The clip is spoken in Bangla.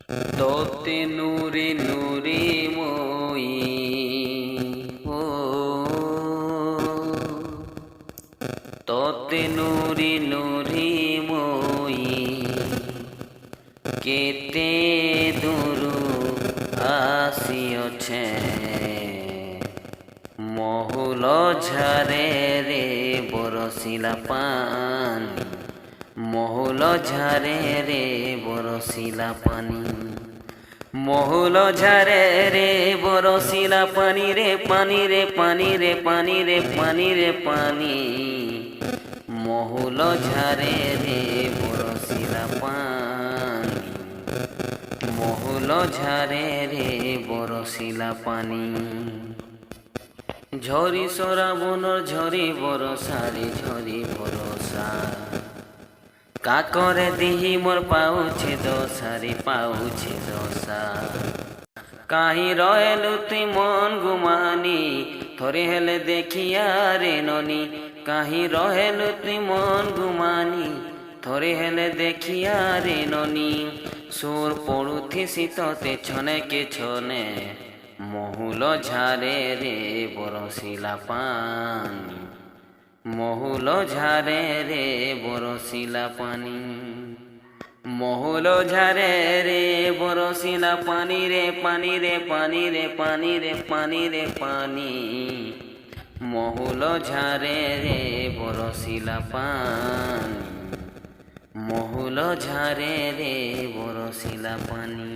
তোতে নূরে নূরে মই ও তোতে নূরে নূরে মই কেতে দূরু আসিଅছে মহুল ঝরে রে বরসিলা পানি মহুল ঝরে রে বরসিলা পানি মহুল ঝরে রে বরসিলা পানি রে পানি রে পানি রে পানি রে পানি রে পানি মহুল ঝরে রে বরসিলা পানি মহুল ঝরে রে বরসিলা পানি ঝরি সরাবনর ঝরি বরসা রে ঝরি বরসা কাকরে দিহি মোর পাউছে দশা রে পাউছে দশা কাহি রহেলু তুই মন গুমানি থরে হেলে দেখিয়া রে ননি কাহি রহেলু তুই মন গুমানি থরে হেলে দেখিয়া রে ননি সুর পড়ুথি শীততে ছনে কে ছনে মহুল ঝারে রে বরসিলা পানি মহুল ঝারে রে বরসিলা পানি মহুল ঝারে রে বরসিলা পানি রে পানি রে পানি রে পানি রে পানি রে পানি মহুল ঝারে রে বরসিলা পানি মহুল ঝারে রে বরসিলা পানি।